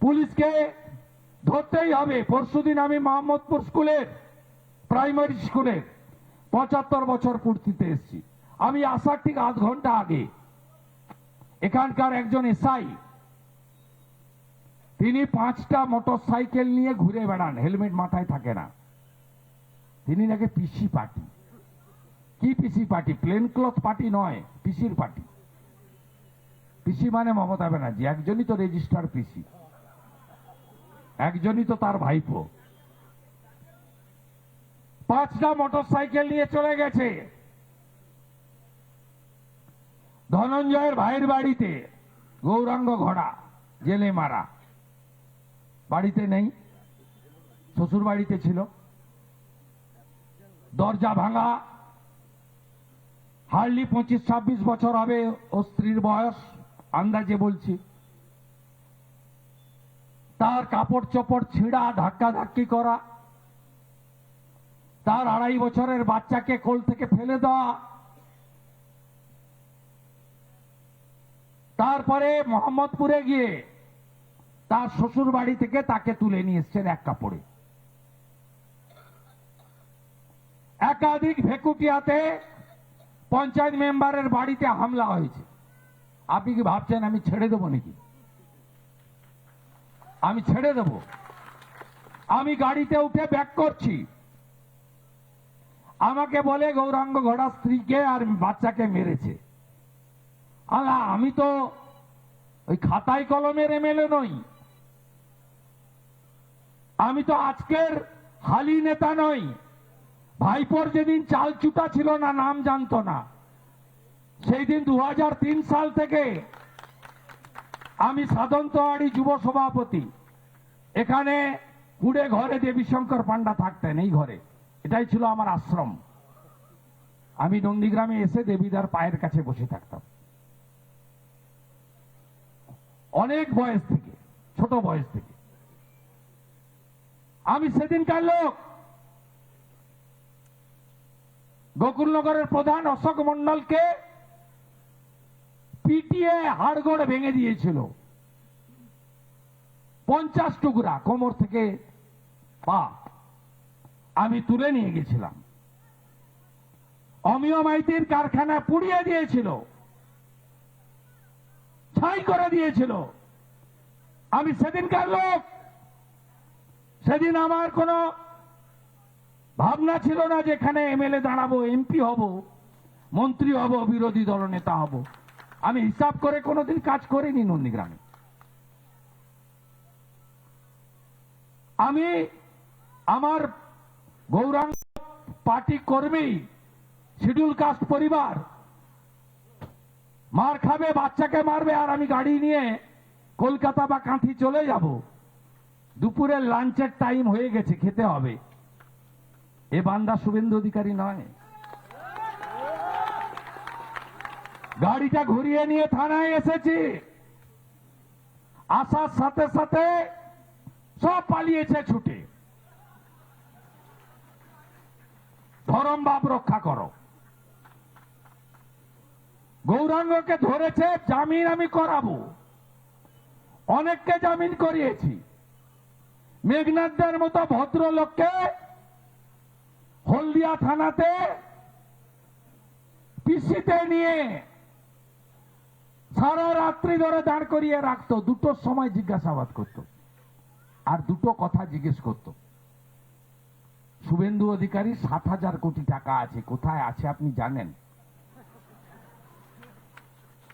পুলিশকে ধরতেই হবে। পরশুদিন আমি মোহাম্মদপুর স্কুলের প্রাইমারি স্কুলে 75 বছর পূর্তিতে এসেছি। আমি আসার ঠিক আধ ঘন্টা আগে এখানকার একজন এসআই, তিনি 5টা মোটর সাইকেল নিয়ে ঘুরে বেড়ান, হেলমেট মাথায় থাকে না। তিনি নাকি পিসি পার্টি। কি পিসি পার্টি? প্লেন ক্লথ পার্টি নয়, পিসির পার্টি। পিসি মানে মমতা ব্যানার্জি, একজনই তো রেজিস্টার পিসি, একজনই তো তার ভাইপো। 5টা মোটর সাইকেল নিয়ে চলে গেছে ধনঞ্জয়ের ভাইয়ের বাড়িতে। গৌরাঙ্গ ঘোড়া জেলে মারা, বাড়িতে নেই, শ্বশুর বাড়িতে ছিল। দরজা ভাঙা, হার্ডলি 25-26 বছর হবে ও স্ত্রীর বয়স, আন্দাজে বলছি। তার কাপড় চোপড় ছিঁড়া, ধাক্কা ধাক্কি করা, তার 2.5 বছরের বাচ্চাকে কোল থেকে ফেলে দেওয়া। তারপরে মোহাম্মদপুরে গিয়ে তার শ্বশুর বাড়ি থেকে তাকে তুলে নিয়ে এসছেন এক কাপড়ে। একাধিক ভেকুটিয়াতে পঞ্চায়েত মেম্বারের বাড়িতে হামলা হয়েছে। আপনি কি ভাবছেন আমি ছেড়ে দেবো নাকি? আমি ছেড়ে দেব? আমি গাড়িতে উঠে ব্যাক করছি, আমাকে বলে গৌরাঙ্গ ঘোড়া স্ত্রীকে আর বাচ্চাকে মেরেছে। আমি তো ওই খাতায় কলমের এমএলএ নই, আমি তো আজকের হালি নেতা নই। ভাইপোর যেদিন চাল চুটা ছিল না, নাম জানতো না, সেই দিন 2003 সাল থেকে আমি সাধনতোয়াড়ি যুব সভাপতি। এখানে কুড়ে ঘরে দেবীশঙ্কর পান্ডা থাকতেন, এই ঘরে, এটাই ছিল আমার আশ্রম। আমি নন্দীগ্রামে এসে দেবীদার পায়ের কাছে বসে থাকতাম অনেক বয়স থেকে, ছোট বয়স থেকে। আমি সেদিনকার লোক। গোকুলনগরের প্রধান অশোক মন্ডলকে পিটিয়ে হাড়গোড় ভেঙে দিয়েছিল, 50 টুকরা কোমর থেকে পা। আমি তুলে নিয়ে গেছিলাম। অমিয় মাইতির কারখানা পুড়িয়ে দিয়েছিল, ছাই করে দিয়েছিল। আমি সেদিনকার লোক। সেদিন আমার কোনো ভাবনা ছিল না যেখানে এমএলএ দাঁড়াবো, এমপি হব, মন্ত্রী হব, বিরোধী দলনেতা হব। আমি হিসাব করে কোনোদিন কাজ করিনি নন্দীগ্রামে। আমি আমার গৌরাঙ্গ পার্টি কর্মী, শিডিউল কাস্ট পরিবার, মার খাবে, বাচ্চাকে মারবে, আর আমি গাড়ি নিয়ে কলকাতা বা কাঁথি চলে যাব। দুপুরের লাঞ্চের টাইম হয়ে গেছে, খেতে হবে। এ বান্দা শুভেন্দু অধিকারী নয়। গাড়িটা ঘুরিয়ে নিয়ে থানায় এসেছি। আসার সাথে সাথে সব পালিয়েছে ছুটে। ধরম বাপ রক্ষা করো। গৌরাঙ্গকে ধরেছে, জামিন আমি করাবো, অনেককে জামিন করিয়েছি। মেঘনাথদের মতো ভদ্রলোককে হলদিয়া থানাতে পিসিতে নিয়ে সারা রাত্রি ধরে দাঁড় করিয়ে রাখতো। 2টোর সময় জিজ্ঞাসাবাদ করত, আর 2টো কথা জিজ্ঞেস করত। শুভেন্দু অধিকারী 7,000 কোটি টাকা আছে, কোথায় আছে আপনি জানেন?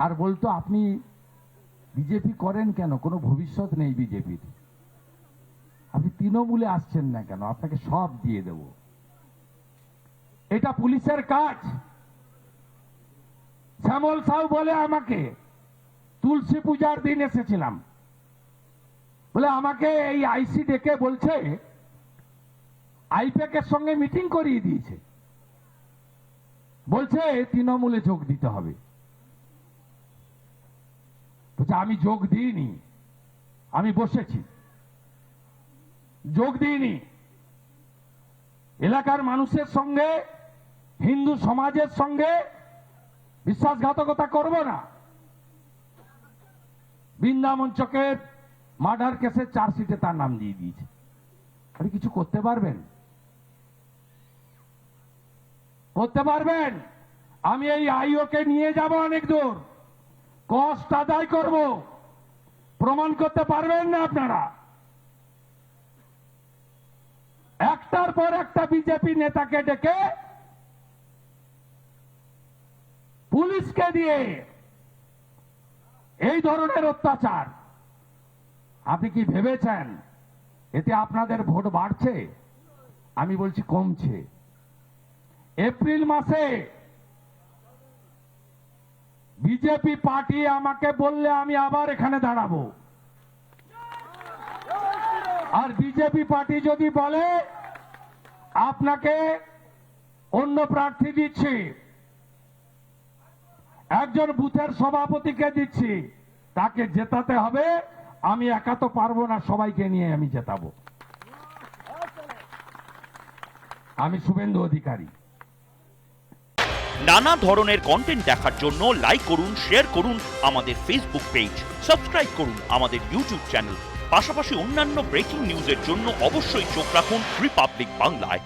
আর বলতো আপনি বিজেপি করেন কেন? কোনো ভবিষ্যৎ নেই বিজেপির। আপনি তৃণমূলে আসছেন না কেন? আপনাকে সব দিয়ে দেব। এটা পুলিশের কাজ। শ্যামল সাউ বলে আমাকে, তুলসী পূজার দিন এসেছিলাম, বলে আমাকে এই আইসি ডেকে বলছে আইপ্যাক এর সঙ্গে মিটিং করিয়ে দিয়েছে, বলছে তৃণমূলে যোগ দিতে হবে। আমি যোগ দিইনি, আমি বসেছি, যোগ দিইনি। এলাকার মানুষের সঙ্গে, হিন্দু সমাজের সঙ্গে বিশ্বাসঘাতকতা করব না। বৃন্দাবন চকের মার্ডার কেসের চার্জশিটে তার নাম দিয়ে দিয়েছে। আপনি কিছু করতে পারবেন? করতে পারবেন? আমি এই আইওকে নিয়ে যাব অনেক দূর, কষ্ট আদায় করব, প্রমাণ করতে পারবেন না আপনারা? একটার পর একটা বিজেপি নেতাকে ডেকে পুলিশকে দিয়ে এই ধরনের অত্যাচার, আপনি কি ভেবেছেন এতে আপনাদের ভোট বাড়ছে? আমি বলছি কমছে। এপ্রিল মাসে বিজেপি পার্টি আমাকে বললে আমি আবার এখানে দাঁড়াবো, আর বিজেপি পার্টি যদি বলে আপনাকে অন্য প্রার্থী দিচ্ছি, একজন বুথের সভাপতিকে দিচ্ছি, তাকে জেতাতে হবে, আমি একা তো পারবো না, সবাইকে নিয়ে আমি জেতাবো। আমি শুভেন্দু অধিকারী। নানা ধরনের কন্টেন্ট দেখার জন্য লাইক করুন, শেয়ার করুন আমাদের ফেসবুক পেজ, সাবস্ক্রাইব করুন আমাদের ইউটিউব চ্যানেল। পাশাপাশি অন্যান্য ব্রেকিং নিউজের জন্য অবশ্যই চোখ রাখুন রিপাবলিক বাংলায়।